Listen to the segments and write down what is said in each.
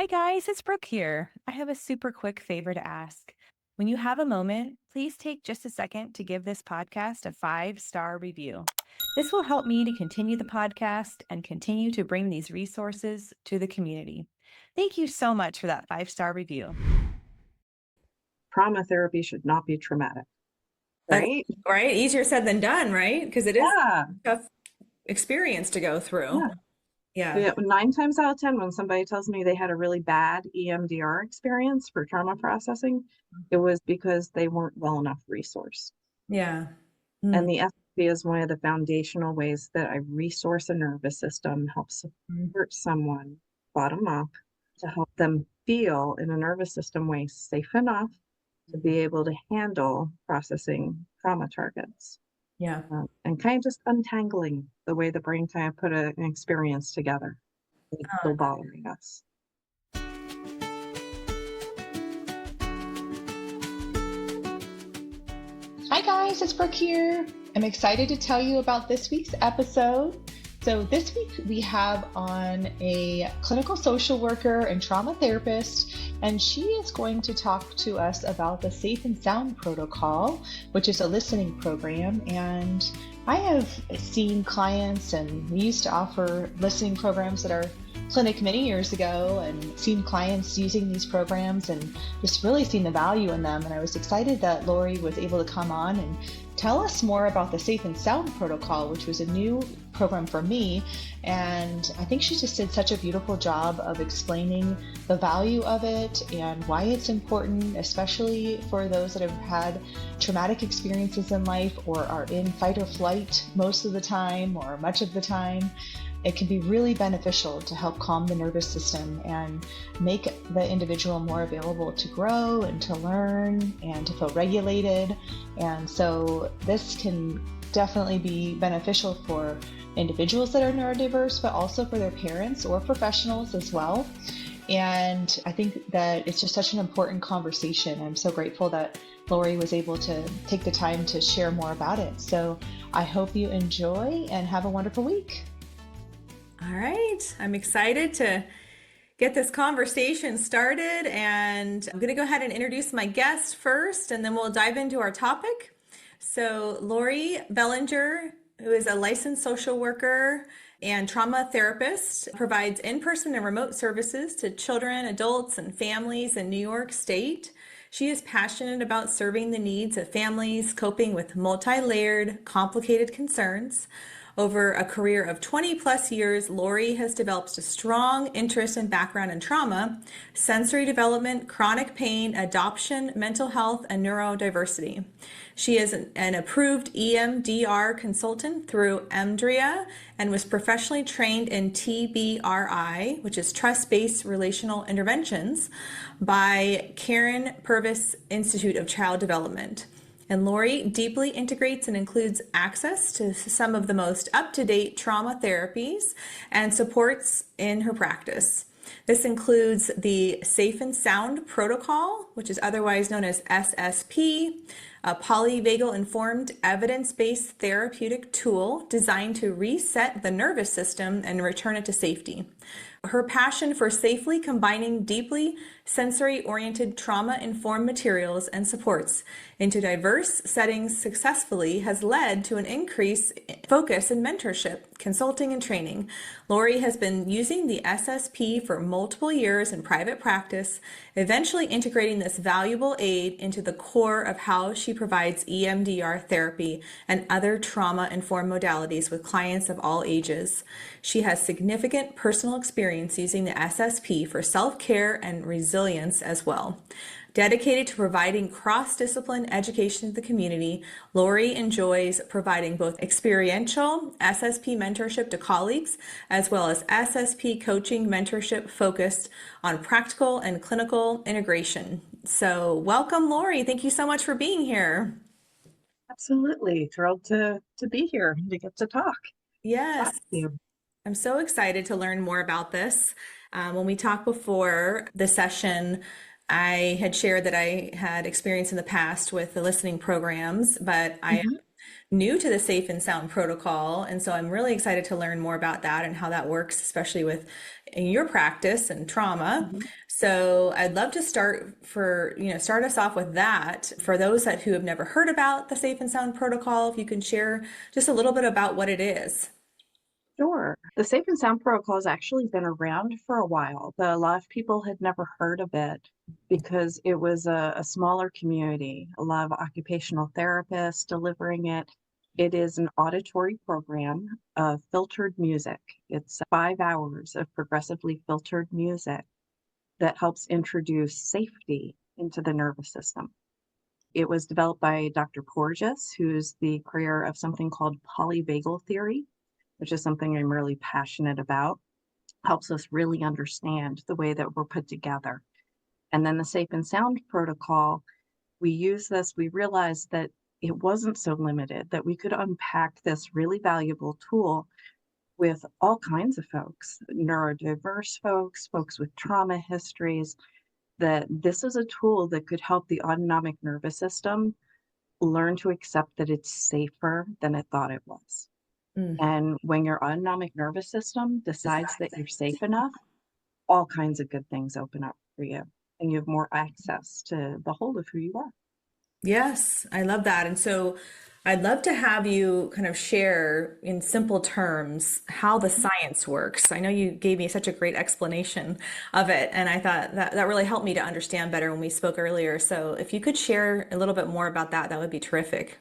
Hi guys, it's Brooke here. I have a super quick favor to ask. When you have a moment, please take just a second to give this podcast a 5-star review. This will help me to continue the podcast and continue to bring these resources to the community. Thank you so much for that 5-star review. Trauma therapy should not be traumatic, That's right? right. Easier said than done, right? Because it is Yeah, a tough experience to go through. yeah. Yeah. Yeah, 9 times out of 10, when somebody tells me they had a really bad EMDR experience for trauma processing, it was because they weren't well enough resourced. Yeah. And Mm. the SSP is one of the foundational ways that I resource a nervous system, help Mm. support someone bottom up to help them feel in a nervous system way safe enough to be able to handle processing trauma targets. Yeah. And kind of just untangling the way the brain kind of put an experience together. It's still bothering us. Hi guys, it's Brooke here. I'm excited to tell you about this week's episode. So this week we have on a clinical social worker and trauma therapist, and she is going to talk to us about the Safe and Sound Protocol, which is a listening program. And I have seen clients, and we used to offer listening programs at our clinic many years ago, and seen clients using these programs and just really seen the value in them. And I was excited that Laurie was able to come on and tell us more about the Safe and Sound Protocol, which was a new program for me. And I think she just did such a beautiful job of explaining the value of it and why it's important, especially for those that have had traumatic experiences in life or are in fight or flight most of the time or much of the time. It can be really beneficial to help calm the nervous system and make the individual more available to grow and to learn and to feel regulated. And so this can definitely be beneficial for individuals that are neurodiverse, but also for their parents or professionals as well. And I think that it's just such an important conversation. I'm so grateful that Laurie was able to take the time to share more about it. So I hope you enjoy and have a wonderful week. All right. I'm excited to get this conversation started, and I'm going to go ahead and introduce my guest first, and then we'll dive into our topic. So Laurie Belanger, who is a licensed social worker and trauma therapist, provides in-person and remote services to children, adults, and families in New York State. She is passionate about serving the needs of families coping with multi-layered, complicated concerns. Over a career of 20 plus years, Laurie has developed a strong interest and background in trauma, sensory development, chronic pain, adoption, mental health, and neurodiversity. She is an approved EMDR consultant through EMDRIA and was professionally trained in TBRI, which is Trust-Based Relational Interventions, by Karen Purvis Institute of Child Development. And Laurie deeply integrates and includes access to some of the most up-to-date trauma therapies and supports in her practice. This includes the Safe and Sound Protocol, which is otherwise known as SSP, a polyvagal informed evidence-based therapeutic tool designed to reset the nervous system and return it to safety. Her passion for safely combining deeply sensory-oriented trauma-informed materials and supports into diverse settings successfully has led to an increased focus in mentorship, consulting, and training. Laurie has been using the SSP for multiple years in private practice, eventually integrating this valuable aid into the core of how she provides EMDR therapy and other trauma-informed modalities with clients of all ages. She has significant personal experience using the SSP for self-care and resilience as well. Dedicated to providing cross-discipline education to the community, Laurie enjoys providing both experiential SSP mentorship to colleagues, as well as SSP coaching mentorship focused on practical and clinical integration. So welcome, Laurie. Thank you so much for being here. Absolutely. Thrilled to be here and to get to talk. Yes. Talk to you. I'm so excited to learn more about this. When we talked before the session, I had shared that I had experience in the past with the listening programs, but I am new to the Safe and Sound Protocol. And so I'm really excited to learn more about that and how that works, especially with in your practice and trauma. So I'd love to start us off with that. For those who have never heard about the Safe and Sound protocol, if you can share just a little bit about what it is. Sure. The Safe and Sound protocol has actually been around for a while, but a lot of people had never heard of it because it was a smaller community, a lot of occupational therapists delivering it. It is an auditory program of filtered music. It's 5 hours of progressively filtered music that helps introduce safety into the nervous system. It was developed by Dr. Porges, who's the creator of something called Polyvagal theory, which is something I'm really passionate about. Helps us really understand the way that we're put together. And then the Safe and Sound protocol, we realized that it wasn't so limited, that we could unpack this really valuable tool with all kinds of folks, neurodiverse folks, folks with trauma histories, that this is a tool that could help the autonomic nervous system learn to accept that it's safer than it thought it was. And when your autonomic nervous system decides that you're safe enough, all kinds of good things open up for you, and you have more access to the whole of who you are. Yes, I love that. And so I'd love to have you kind of share in simple terms how the science works. I know you gave me such a great explanation of it, and I thought that really helped me to understand better when we spoke earlier. So if you could share a little bit more about that, that would be terrific.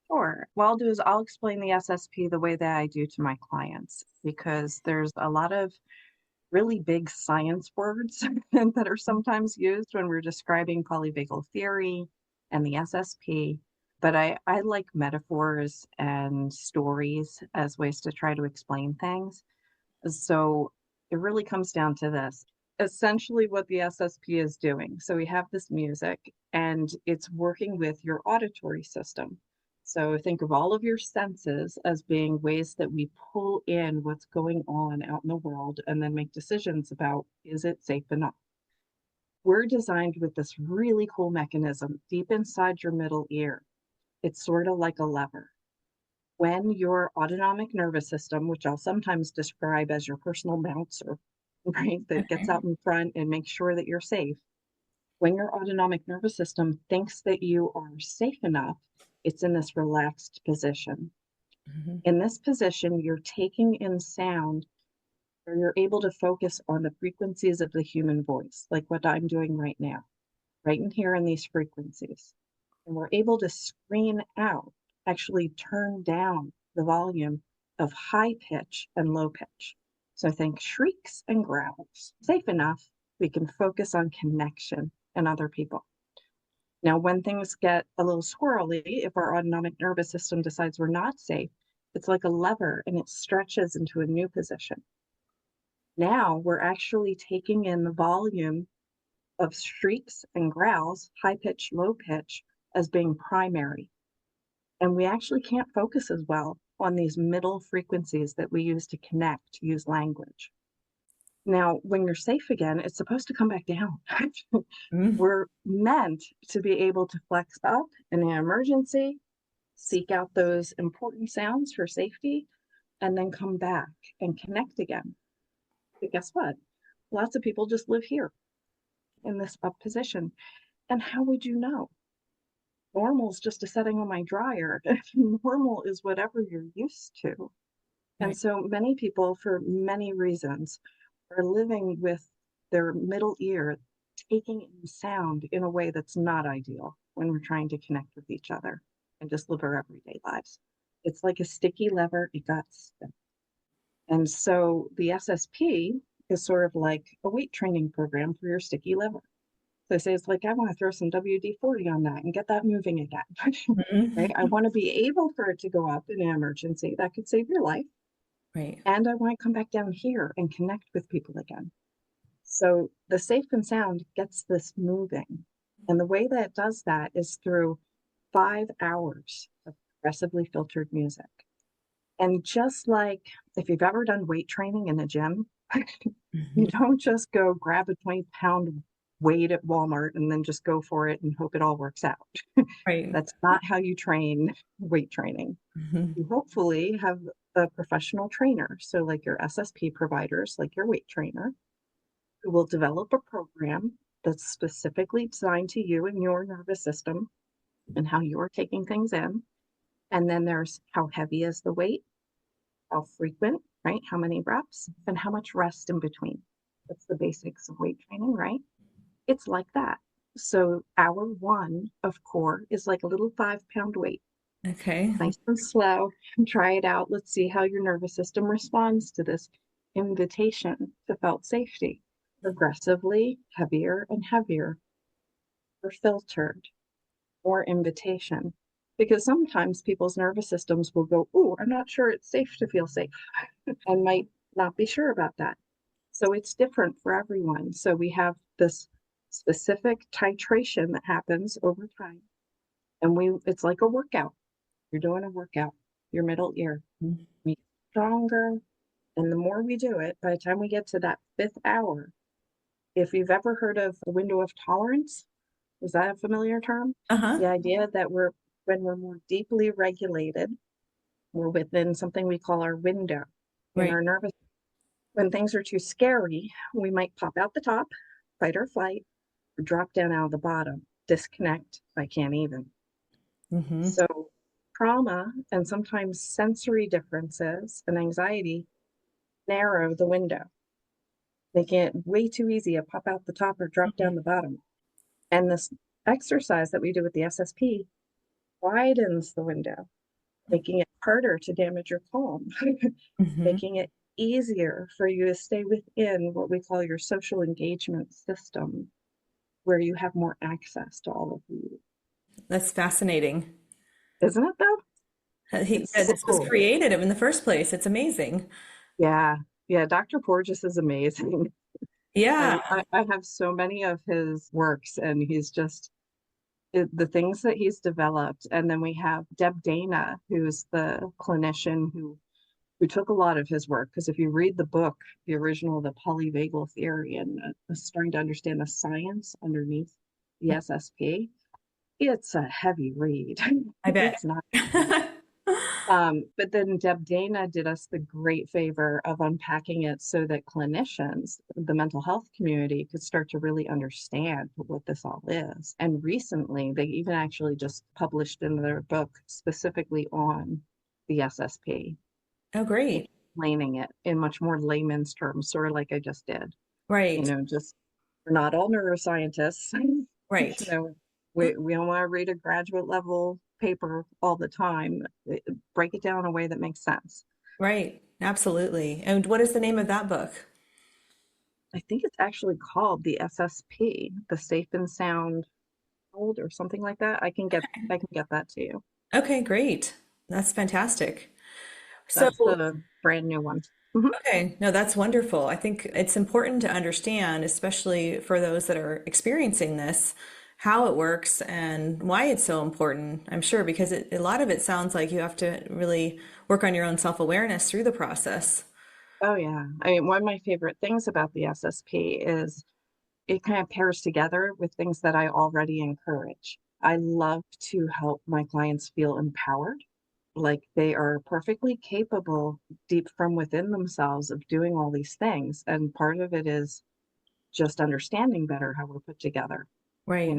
Sure. What I'll do is I'll explain the SSP the way that I do to my clients, because there's a lot of really big science words that are sometimes used when we're describing polyvagal theory and the SSP. But I like metaphors and stories as ways to try to explain things. So it really comes down to this. Essentially, what the SSP is doing. So we have this music and it's working with your auditory system. So think of all of your senses as being ways that we pull in what's going on out in the world and then make decisions about, is it safe enough? We're designed with this really cool mechanism deep inside your middle ear. It's sort of like a lever. When your autonomic nervous system, which I'll sometimes describe as your personal bouncer, right, that gets out in front and makes sure that you're safe, when your autonomic nervous system thinks that you are safe enough, it's in this relaxed position. In this position, you're taking in sound, or you're able to focus on the frequencies of the human voice, like what I'm doing right now, right in here in these frequencies. And we're able to screen out, actually turn down the volume of high pitch and low pitch. So think shrieks and growls. Safe enough, we can focus on connection and other people. Now, when things get a little squirrely, if our autonomic nervous system decides we're not safe, it's like a lever and it stretches into a new position. Now we're actually taking in the volume of shrieks and growls, high pitch, low pitch, as being primary. And we actually can't focus as well on these middle frequencies that we use to connect, to use language. Now, when you're safe again, it's supposed to come back down. We're meant to be able to flex up in an emergency, seek out those important sounds for safety, and then come back and connect again. But guess what? Lots of people just live here in this up position. And how would you know? Normal is just a setting on my dryer. Normal is whatever you're used to. And so many people, for many reasons, are living with their middle ear taking in sound in a way that's not ideal when we're trying to connect with each other and just live our everyday lives. It's like a sticky lever, it got stuck. And so the SSP is sort of like a weight training program for your sticky lever. So I say, it's like, I want to throw some WD-40 on that and get that moving again, right? I want to be able for it to go up in an emergency. That could save your life. Right. And I want to come back down here and connect with people again. So the Safe and Sound gets this moving. And the way that it does that is through 5 hours of progressively filtered music. And just like if you've ever done weight training in a gym, you don't just go grab a 20-pound weight at Walmart and then just go for it and hope it all works out. Right. That's not how you train weight training. You hopefully have a professional trainer, so like your SSP providers, like your weight trainer, who will develop a program that's specifically designed to you and your nervous system and how you're taking things in. And then there's how heavy is the weight, how frequent, right? How many reps, and how much rest in between. That's the basics of weight training, right? It's like that. So hour one of core is like a little 5-pound weight. Okay. Nice and slow. Try it out. Let's see how your nervous system responds to this invitation to felt safety. Progressively heavier and heavier, or filtered, more invitation. Because sometimes people's nervous systems will go, "Oh, I'm not sure it's safe to feel safe," and might not be sure about that. So it's different for everyone. So we have this specific titration that happens over time. And it's like a workout. You're doing a workout, your middle ear. We get stronger. And the more we do it, by the time we get to that 5th hour, if you've ever heard of the window of tolerance, is that a familiar term? Uh-huh. The idea that when we're more deeply regulated, we're within something we call our window in Right. our nervous. When things are too scary, we might pop out the top, fight or flight, or drop down out of the bottom, disconnect, I can't even. Mm-hmm. So trauma and sometimes sensory differences and anxiety narrow the window. They get way too easy to pop out the top or drop down the bottom. And this exercise that we do with the SSP widens the window, making it harder to damage your calm, Mm-hmm. making it easier for you to stay within what we call your social engagement system, where you have more access to all of you. That's fascinating. Isn't it though? It's so This was cool. created in the first place. It's amazing. Yeah. Yeah. Dr. Porges is amazing. Yeah. I have so many of his works, and he's just the things that he's developed. And then we have Deb Dana, who's the clinician who took a lot of his work. Because if you read the book, the original, the polyvagal theory, and starting to understand the science underneath the SSP, it's a heavy read. I bet. It's not. But then Deb Dana did us the great favor of unpacking it so that clinicians, the mental health community, could start to really understand what this all is. And recently, they even actually just published in their book specifically on the SSP, Oh, great. explaining it in much more layman's terms, sort of like I just did. Right. Just we're not all neuroscientists. Right. We don't want to read a graduate level paper all the time. Break it down in a way that makes sense. Right. Absolutely. And what is the name of that book? I think it's actually called the SSP, the Safe and Sound Hold, or something like that. I can get that to you. Okay, great. That's fantastic. So, That's the brand new one. Mhm. okay, no, that's wonderful. I think it's important to understand, especially for those that are experiencing this, how it works and why it's so important. I'm sure because a lot of it sounds like you have to really work on your own self-awareness through the process. Oh yeah. I mean, one of my favorite things about the SSP is it kind of pairs together with things that I already encourage. I love to help my clients feel empowered, like they are perfectly capable deep from within themselves of doing all these things. And part of it is just understanding better how we're put together. Right.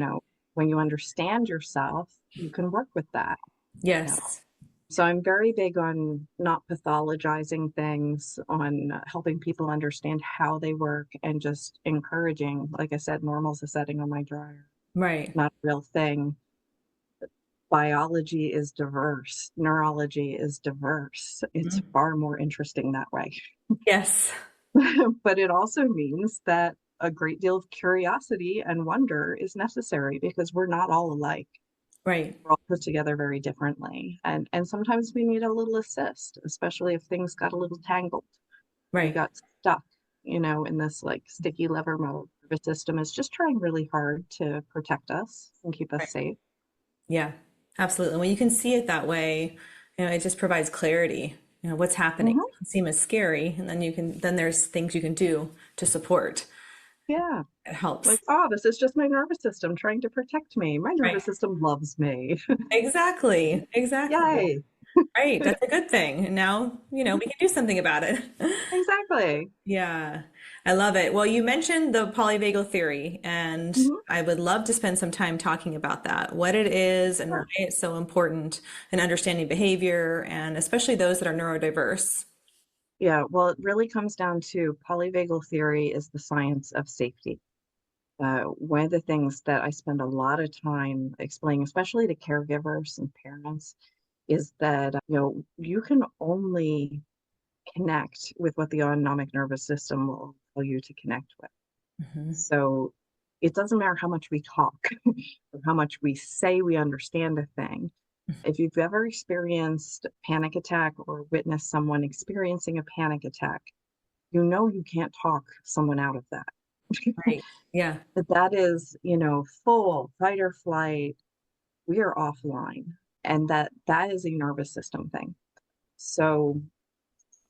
When you understand yourself, you can work with that. Yes. So I'm very big on not pathologizing things, on helping people understand how they work, and just encouraging, like I said, normal's a setting on my dryer, Right. not a real thing. Biology is diverse. Neurology is diverse. It's far more interesting that way. Yes. But it also means that a great deal of curiosity and wonder is necessary, because we're not all alike. Right. We're all put together very differently. And sometimes we need a little assist, especially if things got a little tangled. We Right. got stuck, in this like sticky lever mode. The system is just trying really hard to protect us and keep us Right. safe. Yeah, absolutely. When you can see it that way, it just provides clarity. What's happening. It doesn't seem as scary, and then there's things you can do to support. Yeah. It helps. Like, oh, this is just my nervous system trying to protect me. My nervous Right. system loves me. Exactly. Exactly. Yay. Right. That's a good thing. And now, we can do something about it. Exactly. Yeah, I love it. Well, you mentioned the polyvagal theory, and Mhm. I would love to spend some time talking about that, what it is and why Sure. it's so important in understanding behavior, and especially those that are neurodiverse. Yeah, well, it really comes down to polyvagal theory is the science of safety. One of the things that I spend a lot of time explaining, especially to caregivers and parents, is that you can only connect with what the autonomic nervous system will tell you to connect with. Hmm. So it doesn't matter how much we talk or how much we say we understand a thing. If you've ever experienced a panic attack or witnessed someone experiencing a panic attack, you can't talk someone out of that. Right. Yeah. But that is, full fight or flight. We are offline. And that is a nervous system thing. So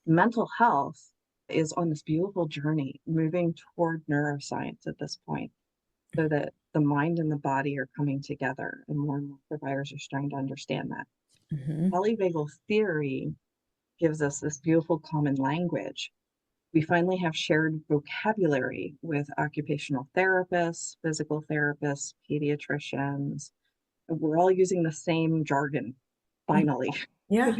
mental health is on this beautiful journey moving toward neuroscience at this point, so that the mind and the body are coming together, and more providers are starting to understand that. Hmm. Polyvagal theory gives us this beautiful common language. We finally have shared vocabulary with occupational therapists, physical therapists, pediatricians. We're all using the same jargon, finally, Yeah,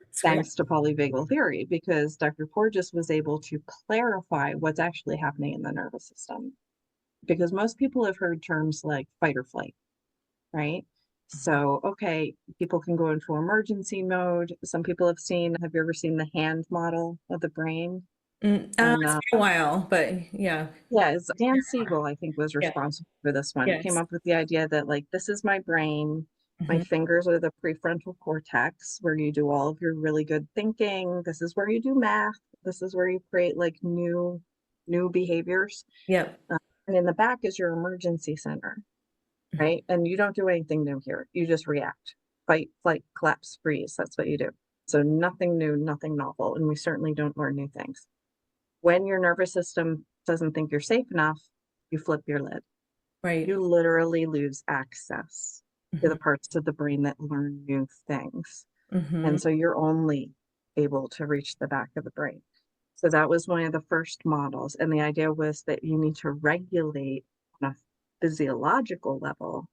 it's great. thanks to polyvagal theory, because Dr. Porges was able to clarify what's actually happening in the nervous system. Because most people have heard terms like fight or flight, right? So, okay, people can go into emergency mode. Some people have you ever seen the hand model of the brain? And It's been a while, but yeah. yeah, it's Dan Siegel, I think, was Yeah. responsible for this one. He came Yes. up with the idea that, like, this is my brain. My Hmm. fingers are the prefrontal cortex where you do all of your really good thinking. This is where you do math. This is where you create like new behaviors. Yep. Uh, and in the back is your emergency center, right? And you don't do anything new here. You just react, fight, flight, collapse, freeze. That's what you do. So nothing new, nothing novel. And we certainly don't learn new things. When your nervous system doesn't think you're safe enough, you flip your lid. Right. You literally lose access to Hmm. the parts of the brain that learn new things. Hmm. And so you're only able to reach the back of the brain. So that was one of the first models. And the idea was that you need to regulate on a physiological level,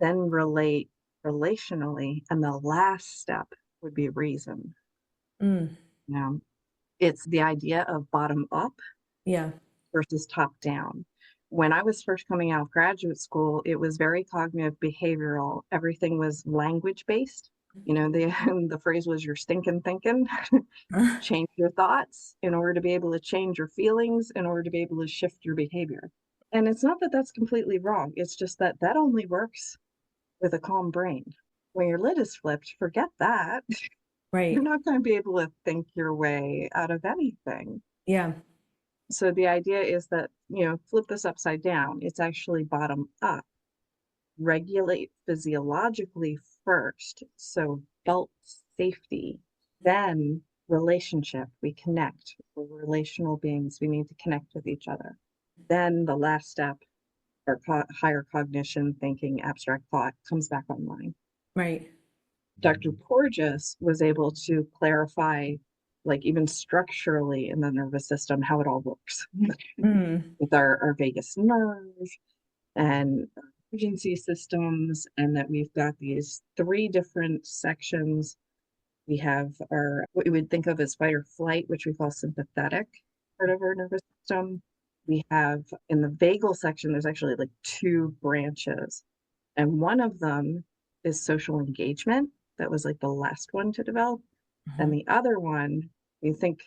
then relate relationally. And the last step would be reason. Mm. Now, it's the idea of bottom up Yeah. versus top down. When I was first coming out of graduate school, it was very cognitive behavioral. Everything was language based. The the phrase was "you're stinking thinking." Change your thoughts in order to be able to change your feelings, in order to be able to shift your behavior. And it's not that that's completely wrong. It's just that that only works with a calm brain. When your lid is flipped, forget that. You're Right. not going to be able to think your way out of anything. Yeah. So the idea is that, flip this upside down. It's actually bottom up. Regulate physiologically first. So felt safety, then relationship. We connect. We're relational beings. We need to connect with each other. Then the last step, our higher cognition, thinking, abstract thought comes back online. Right. Dr. Porges was able to clarify, like even structurally in the nervous system, how it all works Mm. with our vagus nerve and emergency systems, and that we've got these three different sections. We have our, what you would think of as fight or flight, which we call sympathetic part of our nervous system. We have in the vagal section, there's actually like two branches, and one of them is social engagement. That was like the last one to develop. And Mhm. the other one, you think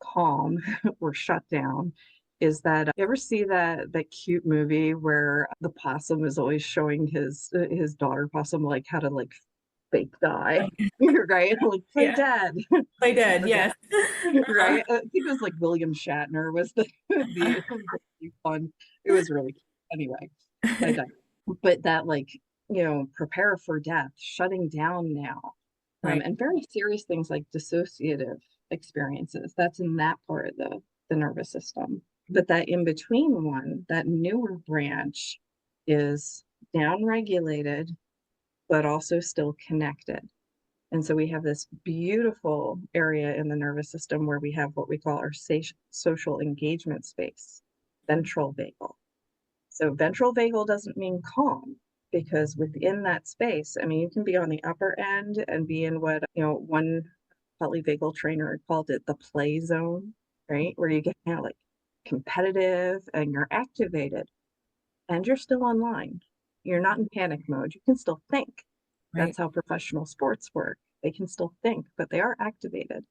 calm or shut down, is that you ever see that cute movie where the possum is always showing his daughter possum like how to like fake die, right? Like play Yeah. dead, Play dead. forget, Yes. Uh-huh. right? I think it was like William Shatner was the one. It was really cute. Anyway, I digress. But that like prepare for death, shutting down now, Right. and very serious things like dissociative experiences. That's in that part of the nervous system. But that in between one, that newer branch, is down regulated, but also still connected. And so we have this beautiful area in the nervous system where we have what we call our social engagement space, ventral vagal. So ventral vagal doesn't mean calm, because within that space, I mean, you can be on the upper end and be in what, one polyvagal trainer called it the play zone, right? Where you get like competitive and you're activated and you're still online. You're not in panic mode. You can still think. Right. That's how professional sports work. They can still think, but they are activated.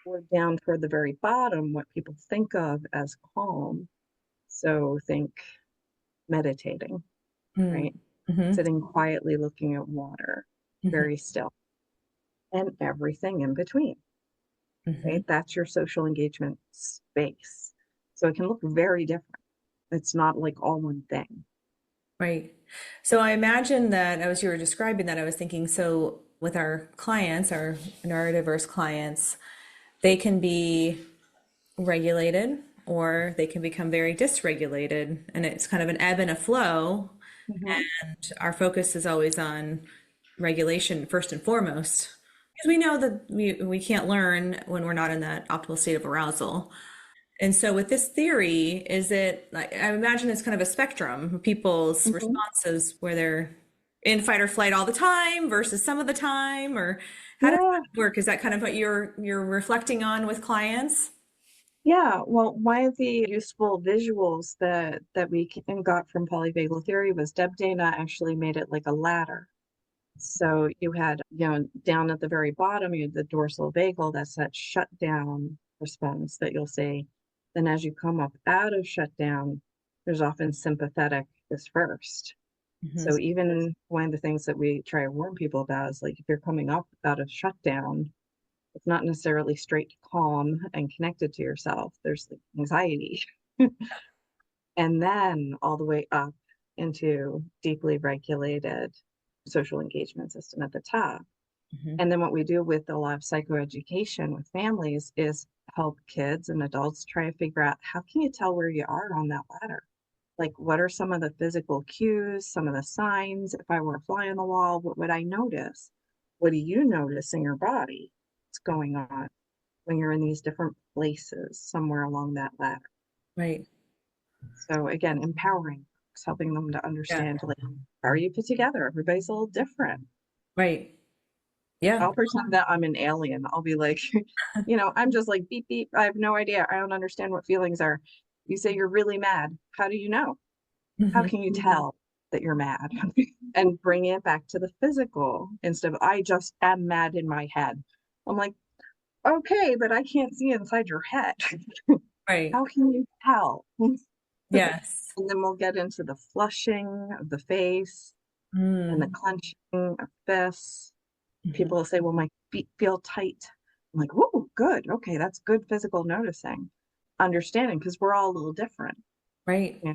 Or down toward the very bottom, what people think of as calm. So think meditating, right? Mm-hmm. Sitting quietly looking at water, very still, and everything in between, right? That's your social engagement space. So it can look very different. It's not like all one thing. Right. So I imagine that as you were describing that, I was thinking, so with our clients, our neurodiverse clients, they can be regulated or they can become very dysregulated, and it's kind of an ebb and a flow. And our focus is always on regulation first and foremost, because we know that we can't learn when we're not in that optimal state of arousal. And so with this theory, is it like, I imagine it's kind of a spectrum of people's responses where they're in fight or flight all the time versus some of the time, or how does that work? Is that kind of what you're reflecting on with clients? Yeah, well, one of the useful visuals that we got from polyvagal theory was Deb Dana actually made it like a ladder. So you had, down at the very bottom, you had the dorsal vagal, that's that shutdown response that you'll see. Then as you come up out of shutdown, there's often sympathetic is first. So even one of the things that we try to warn people about is like, if you're coming up out of shutdown, it's not necessarily straight to calm and connected to yourself. There's like anxiety. And then all the way up into deeply regulated social engagement system at the top. And then what we do with a lot of psychoeducation with families is help kids and adults try to figure out, how can you tell where you are on that ladder? Like, what are some of the physical cues, some of the signs? If I were a fly on the wall, what would I notice? What do you notice in your body? What's going on when you're in these different places somewhere along that ladder? Right. So again, empowering folks, helping them to understand, like, how are you put together? Everybody's a little different. Right. Yeah. I'll pretend that I'm an alien. I'll be like, I'm just like beep, beep. I have no idea. I don't understand what feelings are. You say you're really mad. How do you know? How can you tell that you're mad? And bring it back to the physical instead of, I just am mad in my head. I'm like, okay, but I can't see inside your head. Right. How can you tell? Yes. And then we'll get into the flushing of the face and the clenching of fists. People will say, well, my feet feel tight. I'm like, whoa, good. Okay, that's good physical noticing. Understanding, because we're all a little different. Right. Yeah.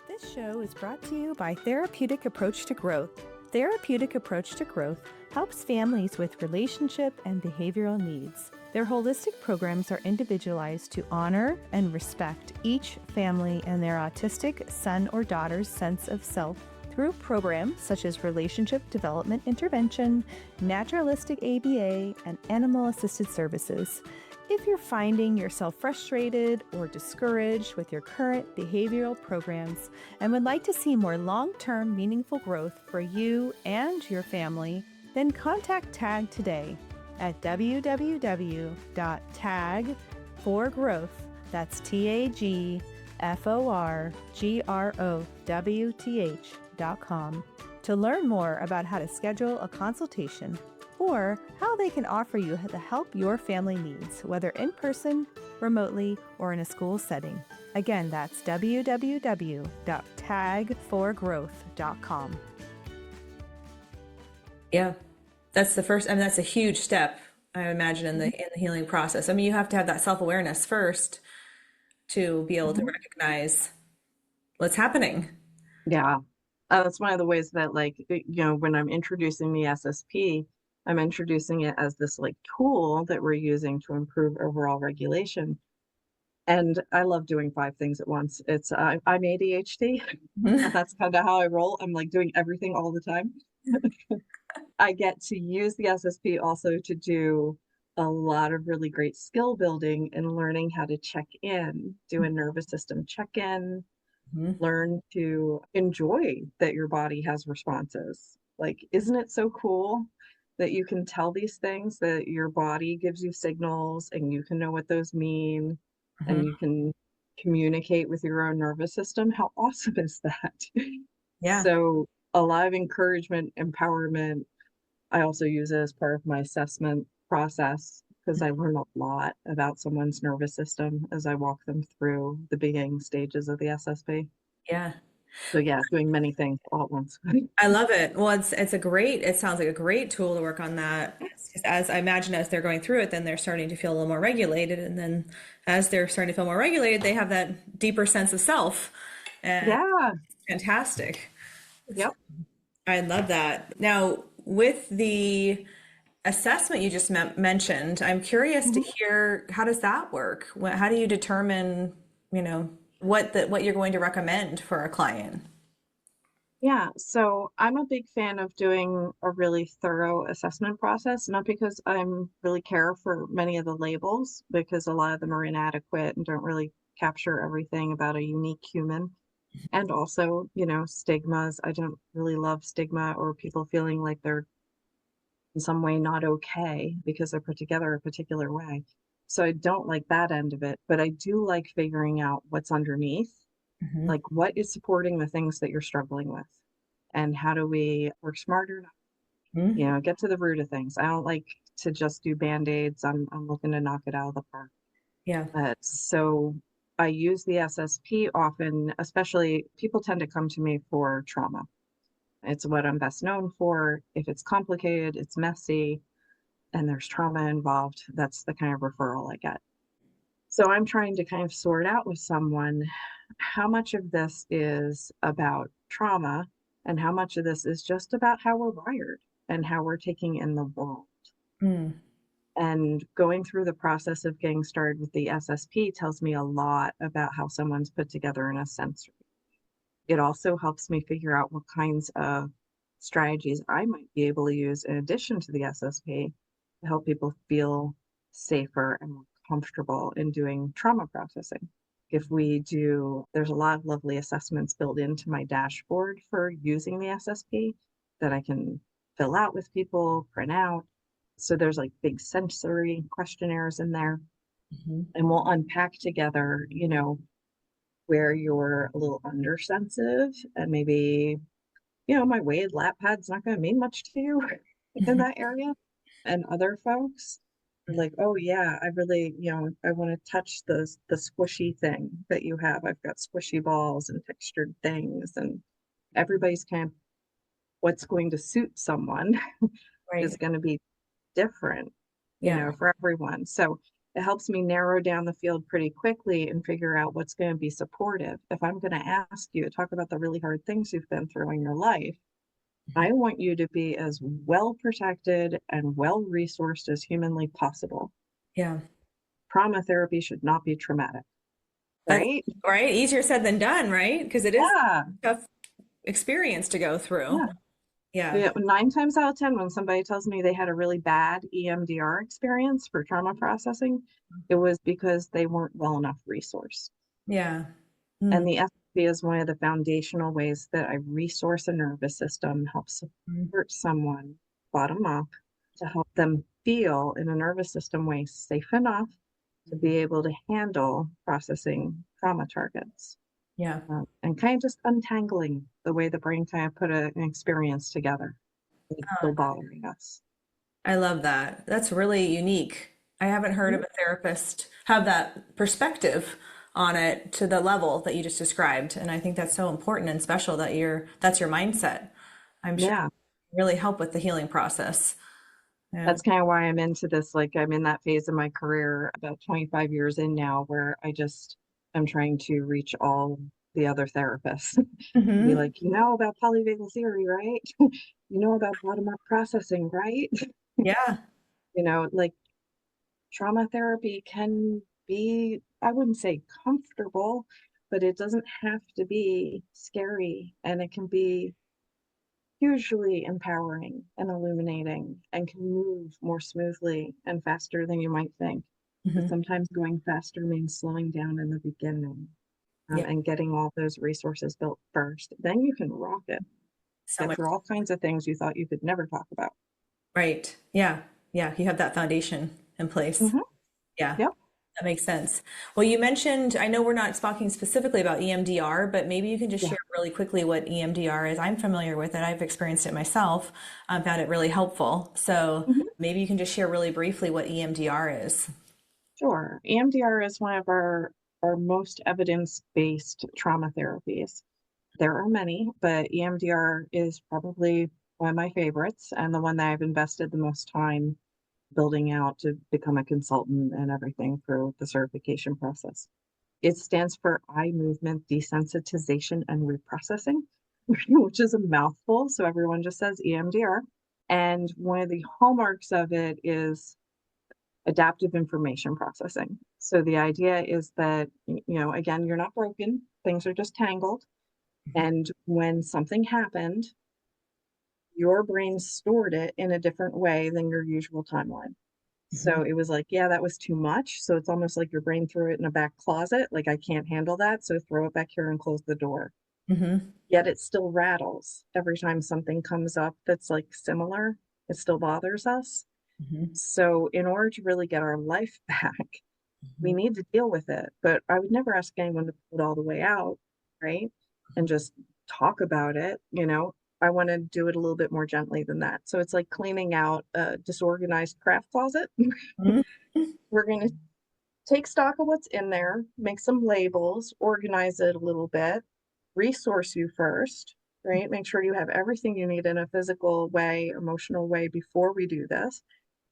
This show is brought to you by Therapeutic Approach to Growth. Therapeutic Approach to Growth helps families with relationship and behavioral needs. Their holistic programs are individualized to honor and respect each family and their autistic son or daughter's sense of self through programs such as relationship development intervention, naturalistic ABA, and animal-assisted services. If you're finding yourself frustrated or discouraged with your current behavioral programs and would like to see more long-term meaningful growth for you and your family, then contact TAG today at www.tagforgrowth, that's TAGFORGROWTH.com, to learn more about how to schedule a consultation or how they can offer you the help your family needs, whether in person, remotely, or in a school setting. Again, that's www.tagforgrowth.com. Yeah. That's the first, I mean, that's a huge step, I imagine, in the healing process. I mean, you have to have that self-awareness first to be able to recognize what's happening. Yeah. That's one of the ways that, like, when I'm introducing the SSP, I'm introducing it as this like tool that we're using to improve overall regulation. And I love doing 5 things at once. It's I'm ADHD. That's kind of how I roll. I'm like doing everything all the time. I get to use the SSP also to do a lot of really great skill building and learning how to check in, do a nervous system check-in, Mhm. learn to enjoy that your body has responses. Like, isn't it so cool that you can tell these things, that your body gives you signals and you can know what those mean and Mhm. you can communicate with your own nervous system? How awesome is that? Yeah. So, a lot of encouragement, empowerment. I also use it as part of my assessment process because I learn a lot about someone's nervous system as I walk them through the beginning stages of the SSP. Yeah. So yeah, doing many things all at once. I love it. Well, it sounds like a great tool to work on that. 'Cause as I imagine as they're going through it, then they're starting to feel a little more regulated. And then as they're starting to feel more regulated, they have that deeper sense of self. And Yeah. fantastic. Yep. I love that. Now, with the assessment you just mentioned, I'm curious to Mhm. hear, how does that work? How do you determine, what you're going to recommend for a client? Yeah. So I'm a big fan of doing a really thorough assessment process, not because I'm really care for many of the labels, because a lot of them are inadequate and don't really capture everything about a unique human. And also, stigmas. I don't really love stigma or people feeling like they're in some way not okay because they're put together a particular way. So I don't like that end of it, but I do like figuring out what's underneath, Mhm. like what is supporting the things that you're struggling with and how do we work smarter, Mhm. get to the root of things. I don't like to just do band-aids. I'm looking to knock it out of the park. Yeah. So I use the SSP often, especially people tend to come to me for trauma. It's what I'm best known for. If it's complicated, it's messy, and there's trauma involved, that's the kind of referral I get. So I'm trying to kind of sort out with someone how much of this is about trauma and how much of this is just about how we're wired and how we're taking in the world. Mm. And going through the process of getting started with the SSP tells me a lot about how someone's put together in a sensory. It also helps me figure out what kinds of strategies I might be able to use in addition to the SSP to help people feel safer and more comfortable in doing trauma processing. There's a lot of lovely assessments built into my dashboard for using the SSP that I can fill out with people, print out. So there's like big sensory questionnaires in there, Mhm. and we'll unpack together, where you're a little undersensitive and maybe, my weighted lap pad's not going to mean much to you in that area. And other folks are like, oh yeah, I really, I want to touch the squishy thing that you have. I've got squishy balls and textured things, and everybody's kind of what's going to suit someone is Right. going to be different, Yeah. for everyone. So it helps me narrow down the field pretty quickly and figure out what's going to be supportive. If I'm going to ask you to talk about the really hard things you've been through in your life, I want you to be as well protected and well resourced as humanly possible. Yeah. Trauma therapy should not be traumatic, That's right? right. Easier said than done, right? Because it is Yeah. a tough experience to go through. Yeah. Yeah. Yeah, 9 times out of 10, when somebody tells me they had a really bad EMDR experience for trauma processing, it was because they weren't well enough resourced. Yeah. And Mm. the SFP is one of the foundational ways that I resource a nervous system, help Mm. support someone bottom up to help them feel in a nervous system way safe enough to be able to handle processing trauma targets. Yeah. And kind of just untangling the way the brain kind of put an experience together. It's still bothering us. I love that. That's really unique. I haven't heard of a therapist have that perspective on it to the level that you just described. And I think that's so important and special that that's your mindset. I'm sure Yeah, it really help with the healing process. Yeah. that's kind of why I'm into this. Like, I'm in that phase of my career about 25 years in now where I'm trying to reach all the other therapists. Be Hmm. like, about polyvagal theory, right? You know about bottom up processing, right? Yeah. Like trauma therapy can be, I wouldn't say comfortable, but it doesn't have to be scary, and it can be hugely empowering and illuminating and can move more smoothly and faster than you might think. But Hmm. sometimes going faster means slowing down in the beginning, Yeah, and getting all those resources built first. Then you can rock it, so get much. through all kinds of things you thought you could never talk about. Right. Yeah. Yeah. You have that foundation in place. Hmm. Yeah. Yep. That makes sense. Well, you mentioned, I know we're not talking specifically about EMDR, but maybe you can just Yeah. share really quickly what EMDR is. I'm familiar with it. I've experienced it myself. I found it really helpful. So Mhm. maybe you can just share really briefly what EMDR is. Sure. EMDR is one of our most evidence-based trauma therapies. There are many, but EMDR is probably one of my favorites and the one that I've invested the most time building out to become a consultant and everything through the certification process. It stands for eye movement desensitization and reprocessing, which is a mouthful. So everyone just says EMDR. And one of the hallmarks of it is adaptive information processing. So the idea is that, again, you're not broken, things are just tangled. And when something happened, your brain stored it in a different way than your usual timeline. Hmm. So it was like, yeah, that was too much. So it's almost like your brain threw it in a back closet. Like, I can't handle that. So throw it back here and close the door. Hmm. Yet it still rattles every time something comes up that's like similar. It still bothers us. Hmm. So in order to really get our life back, we Hmm. need to deal with it. But I would never ask anyone to pull it all the way out, right? And just talk about it. I want to do it a little bit more gently than that. So it's like cleaning out a disorganized craft closet. Hmm. We're going to take stock of what's in there, make some labels, organize it a little bit, resource you first, right? Make sure you have everything you need in a physical way, emotional way before we do this.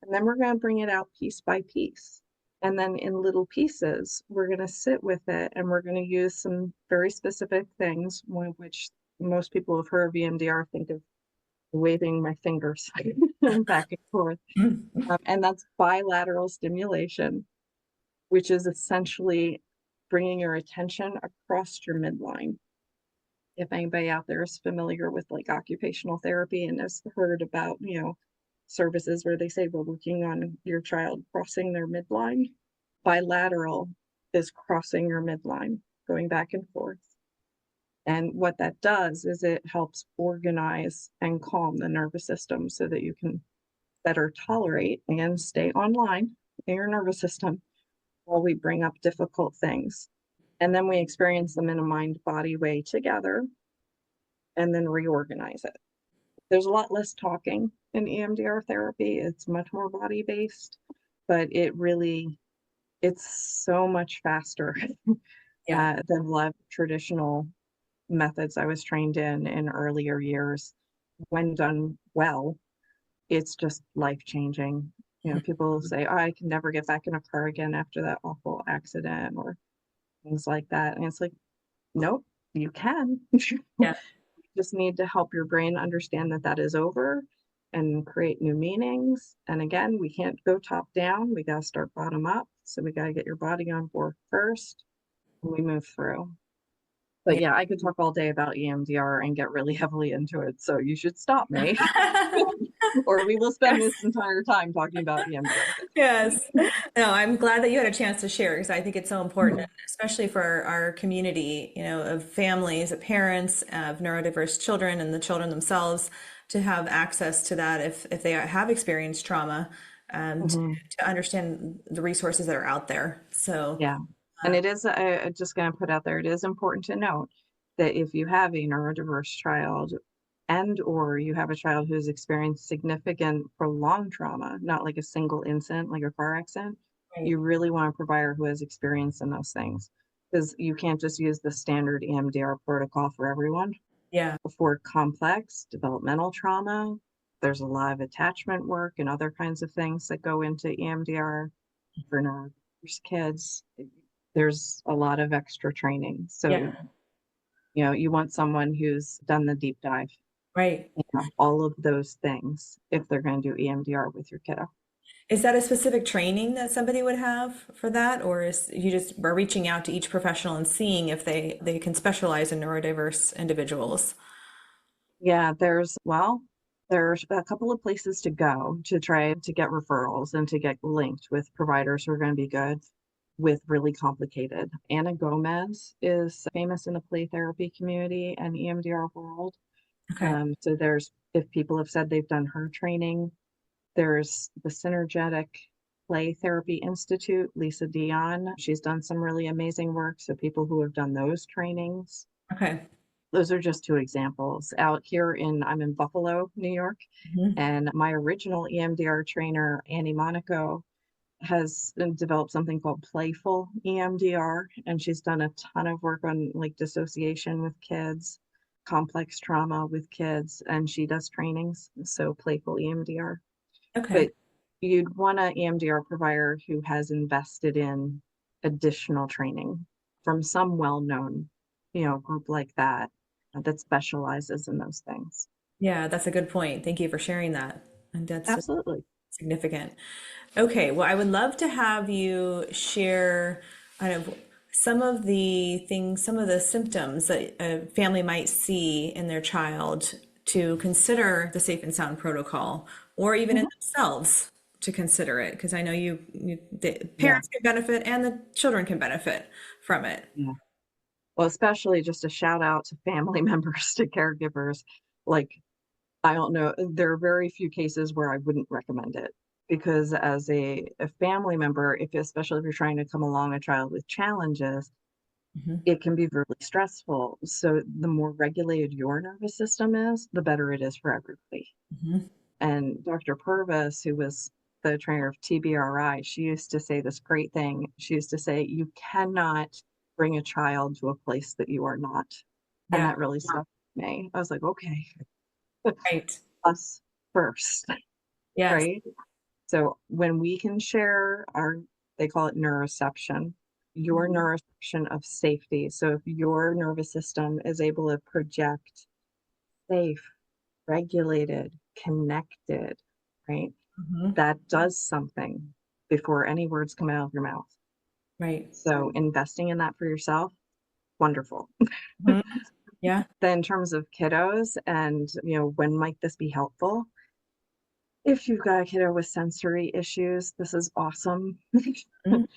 And then we're going to bring it out piece by piece. And then in little pieces, we're going to sit with it and we're going to use some very specific things, one of which most people have heard of EMDR think of waving my fingers back and forth. And that's bilateral stimulation, which is essentially bringing your attention across your midline. If anybody out there is familiar with like occupational therapy and has heard about, services where they say we're working on your child crossing their midline, bilateral is crossing your midline, going back and forth. And what that does is it helps organize and calm the nervous system so that you can better tolerate and stay online in your nervous system while we bring up difficult things. And then we experience them in a mind body way together and then reorganize it. There's a lot less talking in EMDR therapy. It's much more body based, but it's so much faster Yeah. than a lot of traditional methods I was trained in earlier years. When done well, it's just life changing. People say, "Oh, I can never get back in a car again after that awful accident," or things like that. And it's like, nope, you can. Yeah. Just need to help your brain understand that that is over and create new meanings. And again, we can't go top down. We got to start bottom up. So we got to get your body on board first and we move through. But yeah, I could talk all day about EMDR and get really heavily into it. So you should stop me or we will spend Yes. this entire time talking about EMDR. Yes. No, I'm glad that you had a chance to share because I think it's so important, Mhm. especially for our community, of families, of parents, of neurodiverse children and the children themselves to have access to that if they have experienced trauma, Mhm. to understand the resources that are out there. So, Yeah. And it is, just going to put out there, it is important to note that if you have a neurodiverse child and or you have a child who's experienced significant prolonged trauma, not like a single incident, like a car accident, right. you really want a provider who has experience in those things because you can't just use the standard EMDR protocol for everyone. Yeah. For complex developmental trauma, there's a lot of attachment work and other kinds of things that go into EMDR for neurodiverse kids. There's a lot of extra training. So, Yeah. you want someone who's done the deep dive, Right. all of those things if they're going to do EMDR with your kiddo. Is that a specific training that somebody would have for that, or is you just are reaching out to each professional and seeing if they can specialize in neurodiverse individuals? Yeah, there's a couple of places to go to try to get referrals and to get linked with providers who are going to be good with really complicated. Anna Gomez is famous in the play therapy community and EMDR world. Okay. So if people have said they've done her training, there's the Synergetic Play Therapy Institute, Lisa Dion. She's done some really amazing work. So people who have done those trainings, Okay. those are just two examples. I'm in Buffalo, New York, Mhm. and my original EMDR trainer, Annie Monaco, has developed something called playful EMDR, and she's done a ton of work on like dissociation with kids, complex trauma with kids, and she does trainings. So playful EMDR. Okay. But you'd want an EMDR provider who has invested in additional training from some well-known, group like that that specializes in those things. Yeah, that's a good point. Thank you for sharing that. And that's Absolutely. significant. Okay, well, I would love to have you share kind of some of the things, some of the symptoms that a family might see in their child to consider the Safe and Sound protocol, or even in Mhm. themselves to consider it, because I know the Yeah. parents can benefit and the children can benefit from it. Yeah. Well, especially just a shout out to family members, to caregivers. Like, I don't know, there are very few cases where I wouldn't recommend it because as a family member, especially if you're trying to come along a child with challenges, Mhm. it can be really stressful. So the more regulated your nervous system is, the better it is for everybody. Mhm. And Dr. Purvis, who was the trainer of TBRI, she used to say this great thing. She used to say, you cannot bring a child to a place that you are not. And Yeah, that really stuck with me. I was like, okay, right. us first, Yes. right? So when we can share they call it neuroception, your neuroception of safety. So if your nervous system is able to project safe, regulated, connected, right? Mhm. That does something before any words come out of your mouth. Right. So investing in that for yourself, wonderful. Mhm. Yeah. Then in terms of kiddos and, when might this be helpful? If you've got a kiddo with sensory issues, this is awesome. Mhm.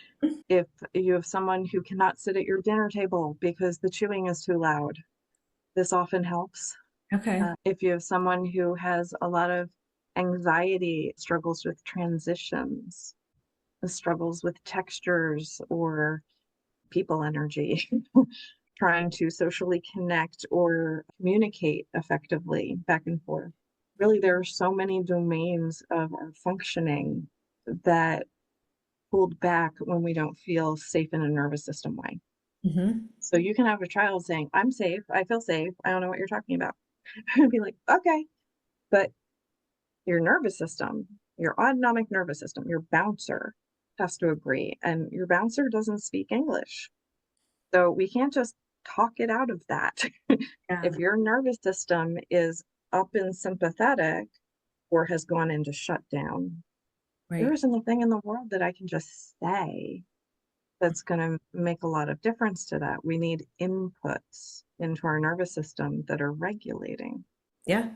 If you have someone who cannot sit at your dinner table because the chewing is too loud, this often helps. Okay. If you have someone who has a lot of anxiety, struggles with transitions, struggles with textures or people energy, trying to socially connect or communicate effectively back and forth. Really, there are so many domains of our functioning that pulled back when we don't feel safe in a nervous system way. Mhm. So you can have a child saying, I'm safe, I feel safe, I don't know what you're talking about. I'd be like, okay, but your nervous system, your autonomic nervous system, your bouncer has to agree. And your bouncer doesn't speak English. So we can't just talk it out of that. Yeah. If your nervous system is up in sympathetic or has gone into shutdown, there Right. isn't a thing in the world that I can just say that's going to make a lot of difference to that. We need inputs into our nervous system that are regulating. Yeah. That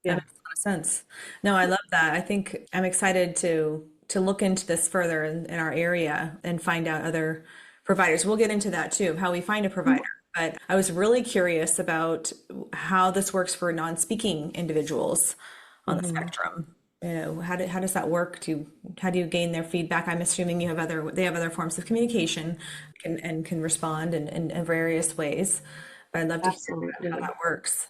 Yeah. makes a lot of sense. No, I love that. I think I'm excited to look into this further in our area and find out other providers. We'll get into that too, of how we find a provider. But I was really curious about how this works for non-speaking individuals on the Mhm. spectrum. How does that work? How do you gain their feedback? I'm assuming they have other forms of communication and can respond in various ways. But I'd love to hear about how Absolutely. that works.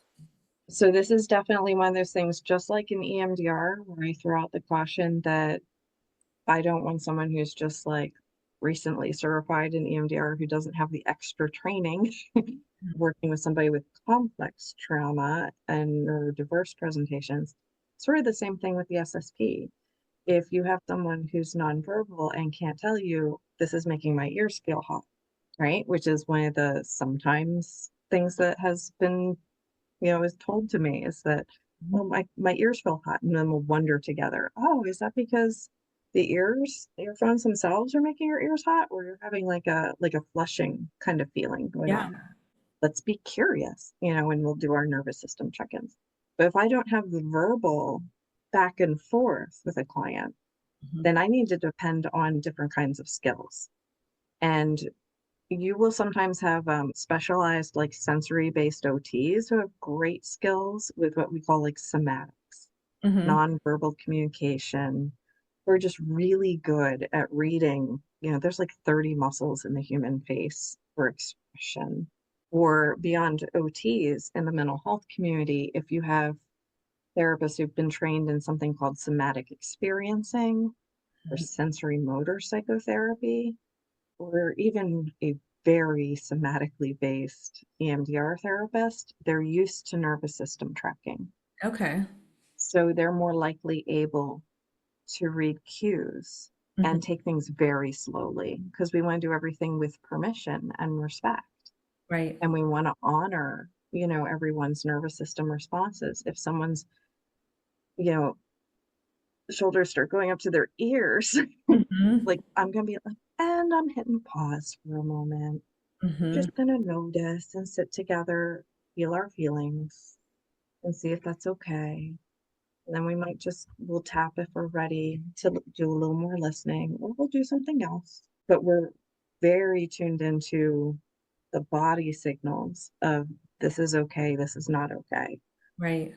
So this is definitely one of those things, just like in EMDR, where I throw out the caution that I don't want someone who's just like recently certified in EMDR who doesn't have the extra training working with somebody with complex trauma and neurodiverse presentations. Sort of the same thing with the SSP. If you have someone who's nonverbal and can't tell you, this is making my ears feel hot, right? Which is one of the sometimes things that has been, is told to me is that, well, my ears feel hot. And then we'll wonder together, oh, is that because the earphones themselves are making your ears hot, or you're having like a flushing kind of feeling going Yeah. on? let's be curious, and we'll do our nervous system check-ins. But if I don't have the verbal back and forth with a client, Mhm. then I need to depend on different kinds of skills. And you will sometimes have specialized, like sensory-based OTs who have great skills with what we call like somatics, Mhm. nonverbal communication. We're just really good at reading. There's like 30 muscles in the human face for expression. Or beyond OTs in the mental health community, if you have therapists who've been trained in something called somatic experiencing or sensory motor psychotherapy, or even a very somatically based EMDR therapist, they're used to nervous system tracking. Okay. So they're more likely able to read cues Mhm. and take things very slowly because we want to do everything with permission and respect. Right. And we want to honor, everyone's nervous system responses. If someone's, you know, shoulders start going up to their ears, Mhm. like I'm going to be like, and I'm hitting pause for a moment. We're Mhm. just going to notice and sit together, feel our feelings, and see if that's okay. And then we'll tap if we're ready to do a little more listening, or we'll do something else. But we're very tuned into the body signals of this is okay, this is not okay. Right.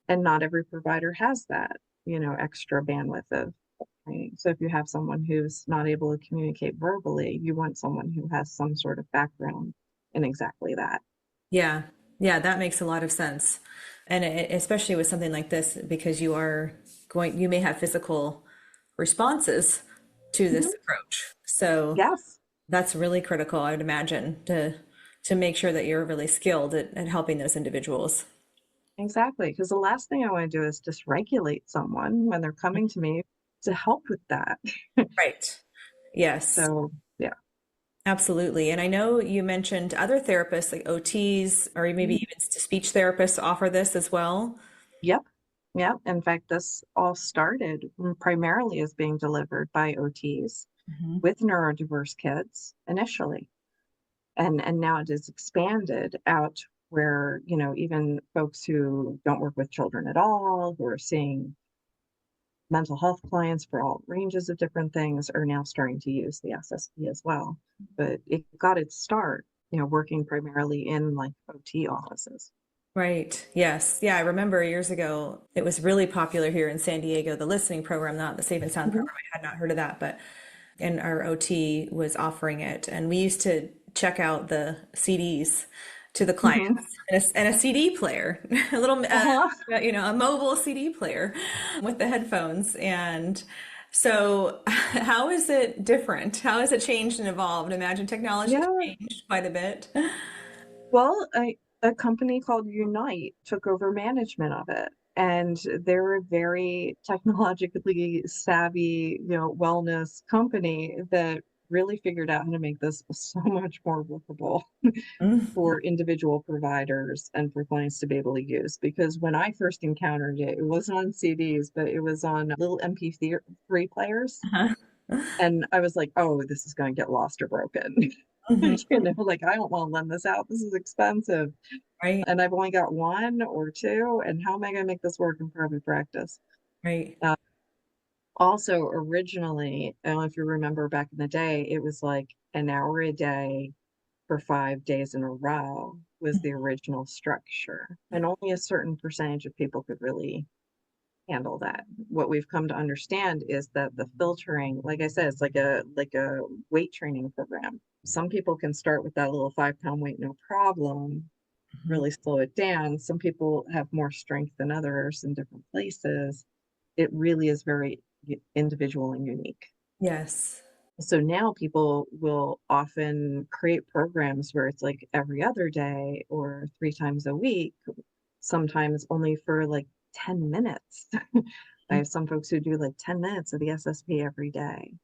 And not every provider has that, extra bandwidth of training. So if you have someone who's not able to communicate verbally, you want someone who has some sort of background in exactly that. Yeah. Yeah, that makes a lot of sense. And especially with something like this, because you may have physical responses to this Mhm. approach. So Yes, that's really critical, I would imagine, to make sure that you're really skilled at helping those individuals. exactly. Because the last thing I want to do is dysregulate someone when they're coming to me to help with that. Right. Yes, So, yeah. absolutely. And I know you mentioned other therapists like OTs or maybe even speech therapists offer this as well. Yep. Yep. In fact, this all started primarily as being delivered by OTs Mhm. with neurodiverse kids initially. And now it is expanded out where, even folks who don't work with children at all, who are seeing mental health clients for all ranges of different things, are now starting to use the SSP as well. But it got its start, working primarily in like OT offices. Right. Yes. Yeah. I remember years ago, it was really popular here in San Diego, the listening program, not the Safe and Sound Mhm. program. I had not heard of that, but and our OT was offering it. And we used to check out the CDs to the clients Mhm. and a CD player, a little, Uh-huh. a mobile CD player with the headphones. And so, how is it different? How has it changed and evolved? Imagine technology has Yeah. changed quite a bit. Well, a company called Unite took over management of it, and they're a very technologically savvy, wellness company that really figured out how to make this so much more workable Mm. for individual providers and for clients to be able to use. Because when I first encountered it, it wasn't on CDs, but it was on little MP3 players. Uh-huh. And I was like, oh, this is going to get lost or broken. Mhm. Like I don't want to lend this out. This is expensive. Right. And I've only got one or two. And how am I going to make this work in private practice? Right. Uh, Also, originally, I don't know if you remember back in the day, it was like an hour a day for 5 days in a row was the original structure. And only a certain percentage of people could really handle that. What we've come to understand is that the filtering, like I said, it's like a weight training program. Some people can start with that little 5 pound weight, no problem, Mhm. really slow it down. Some people have more strength than others in different places. It really is very individual and unique. Yes. So now people will often create programs where it's like every other day or 3 times a week, sometimes only for like 10 minutes. I have some folks who do like 10 minutes of the SSP every day.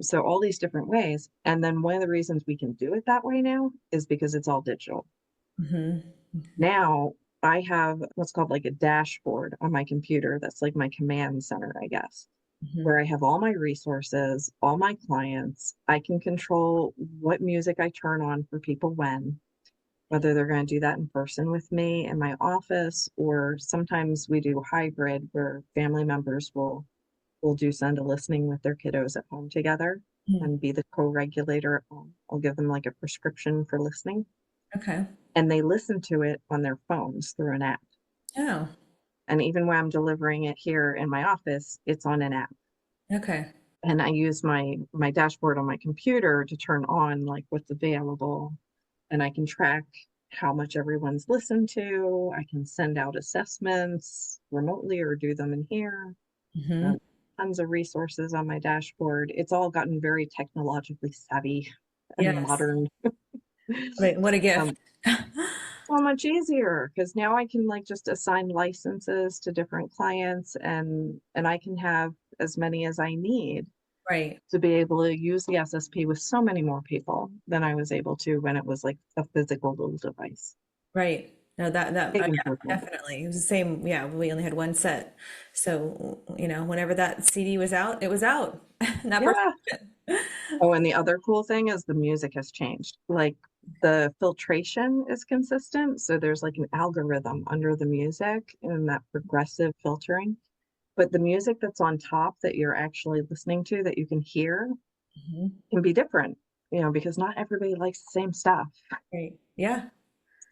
So all these different ways. And then one of the reasons we can do it that way now is because it's all digital. Mhm. Now I have what's called like a dashboard on my computer. That's like my command center, I guess, Mhm. where I have all my resources, all my clients. I can control what music I turn on for people when. whether they're going to do that in person with me in my office, or sometimes we do hybrid where family members will do Send a listening with their kiddos at home together Mm. and be the co-regulator at home. I'll give them like a prescription for listening, Okay. and they listen to it on their phones through an app. Oh, And even when I'm delivering it here in my office, it's on an app. okay. And I use my dashboard on my computer to turn on like what's available, and I can track how much everyone's listened to. I can send out assessments remotely or do them in here. Hmm. Um, Tons of resources on my dashboard. It's all gotten very technologically savvy and Yes. modern. What a gift. Um, so much easier because now I can like just assign licenses to different clients, and I can have as many as I need Right. to be able to use the SSP with so many more people than I was able to when it was like a physical little device. Right. No, Big yeah, improvement. definitely. It was the same. Yeah, we only had one set. So, whenever that CD was out, it was out. Not Yeah. perfection. Oh, and the other cool thing is the music has changed. Like the filtration is consistent. So there's like an algorithm under the music and that progressive filtering. But the music that's on top that you're actually listening to that you can hear Mhm. can be different, because not everybody likes the same stuff. Right. Yeah.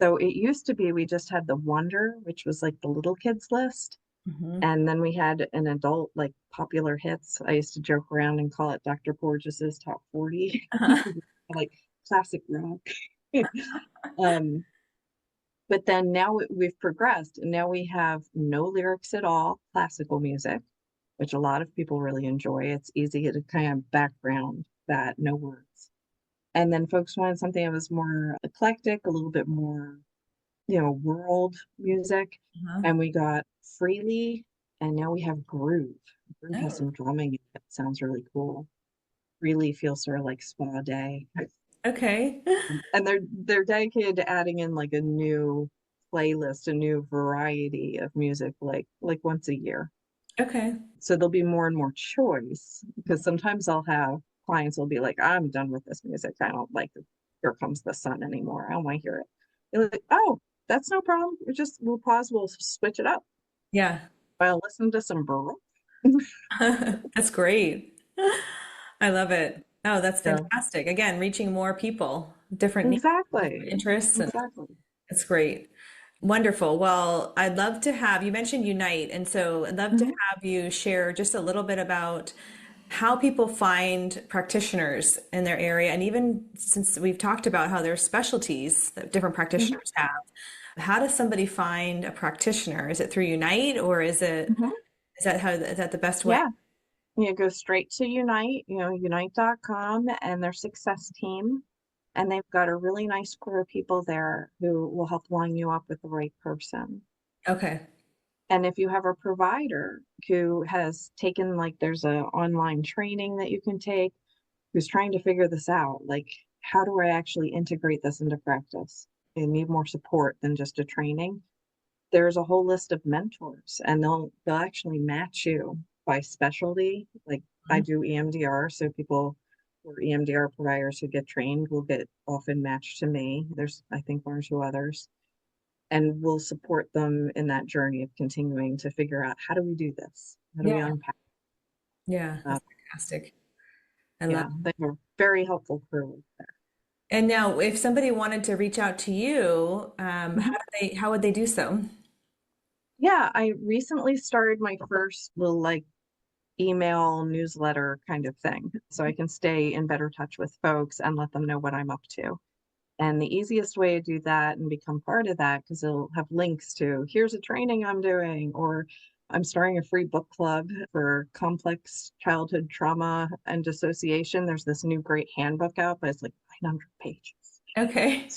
So it used to be we just had the Wonder, which was like the little kids list. Hmm. And then we had an adult, like popular hits. I used to joke around and call it Dr. Porges's top 40, Uh-huh. like classic rock. um, but then now we've progressed, and now we have no lyrics at all, classical music, which a lot of people really enjoy. It's easy to kind of background that, no words. And then folks wanted something that was more eclectic, a little bit more, world music. Uh-huh. And we got Freely, and now we have Groove. Groove has Oh, some drumming in it. Sounds really cool. Freely feels sort of like spa day. okay. And they're dedicated to adding in like a new playlist, a new variety of music, like once a year. Okay. So there'll be more and more choice, because sometimes I'll have clients will be like, I'm done with this music. I don't like the Here Comes the Sun anymore. I don't want to hear it. They're like, oh, that's no problem. We'll pause, we'll switch it up. Yeah. I'll listen to some Baroque. That's great. I love it. Oh, that's So fantastic. Again, reaching more people, different needs, different exactly. interests, and Exactly. it's great. Wonderful. Well, I'd love to have you mentioned Unite, and so I'd love to Mhm. have you share just a little bit about how people find practitioners in their area, and even since we've talked about how there's specialties that different Mhm. practitioners have, how does somebody find a practitioner? Is it through Unite, or Mhm. is that the best way? Yeah. You go straight to Unite, unite.com and their success team. And they've got a really nice crew of people there who will help line you up with the right person. Okay. And if you have a provider who has taken, like, there's a online training that you can take, who's trying to figure this out, like, how do I actually integrate this into practice? They need more support than just a training. There's a whole list of mentors, and they'll actually match you by specialty. Like I Mhm. do EMDR, so people or EMDR providers who get trained will get often matched to me. There's, I think, one or two others, and we'll support them in that journey of continuing to figure out, how do we do this? How do we Yeah. unpack Yeah. that? That's fantastic. I love Yeah, they have a very helpful crew there. And now, if somebody wanted to reach out to you, Mhm. how would they do so? Yeah, I recently started my first little like email newsletter kind of thing, so I can stay in better touch with folks and let them know what I'm up to. And the easiest way to do that and become part of that, because it'll have links to, here's a training I'm doing, or I'm starting a free book club for complex childhood trauma and dissociation. There's this new great handbook out, but it's like 900 pages. Okay.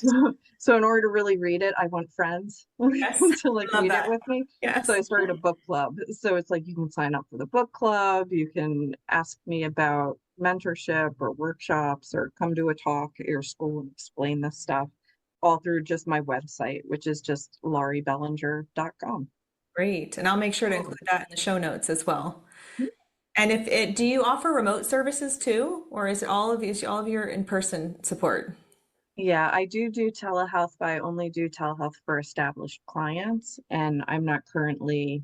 So in order to really read it, I want friends Yes. to like I love read it that. with me. So Yes. I started a book club. So it's like you can sign up for the book club, you can ask me about mentorship or workshops, or come to a talk at your school and explain this stuff, all through just my website, which is just lauriebelanger.com. Great. And I'll make sure to include that in the show notes as well. And do you offer remote services too, or is all of your in-person support? Yeah, I do telehealth, but I only do telehealth for established clients, and I'm not currently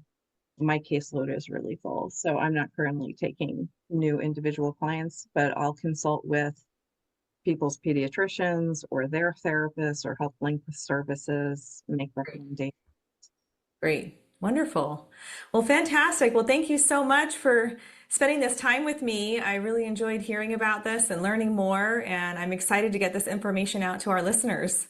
my caseload is really full, so I'm not currently taking new individual clients, but I'll consult with people's pediatricians or their therapists or help link with services, make recommendations. Great. Wonderful. Well, fantastic. Well, thank you so much for spending this time with me. I really enjoyed hearing about this and learning more, and I'm excited to get this information out to our listeners.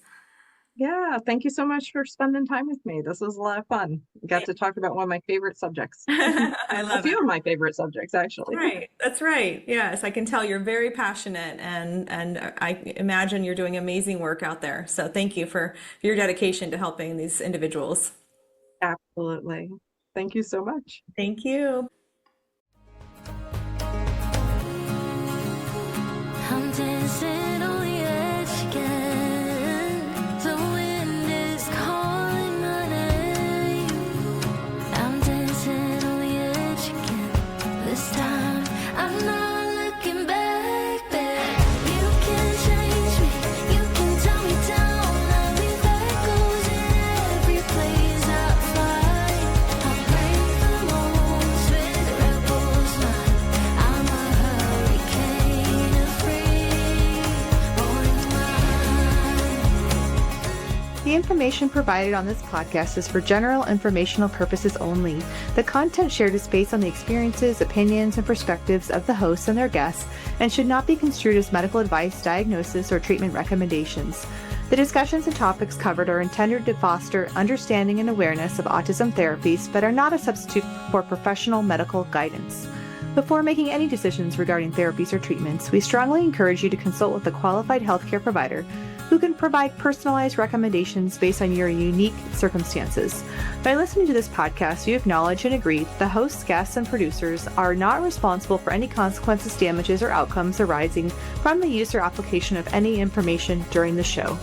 Yeah, thank you so much for spending time with me. This was a lot of fun. Got to talk about one of my favorite subjects. I A love few it. of my favorite subjects, actually. Right. That's right. Yes, I can tell you're very passionate, and I imagine you're doing amazing work out there. So thank you for your dedication to helping these individuals. Absolutely. Thank you so much. Thank you. I'm dancing on the edge again. The wind is calling my name. I'm dancing on the edge again. This time I'm not looking back, babe. You can change me, you can tell me down. I'll leave echoes in every place I fly. I'll break the molds with rebels mind. I'm a hurricane of free falling mind. The information provided on this podcast is for general informational purposes only. The content shared is based on the experiences, opinions, and perspectives of the hosts and their guests and should not be construed as medical advice, diagnosis, or treatment recommendations. The discussions and topics covered are intended to foster understanding and awareness of autism therapies, but are not a substitute for professional medical guidance. Before making any decisions regarding therapies or treatments, we strongly encourage you to consult with a qualified healthcare provider who can provide personalized recommendations based on your unique circumstances. By listening to this podcast, you acknowledge and agree that the hosts, guests, and producers are not responsible for any consequences, damages, or outcomes arising from the use or application of any information during the show.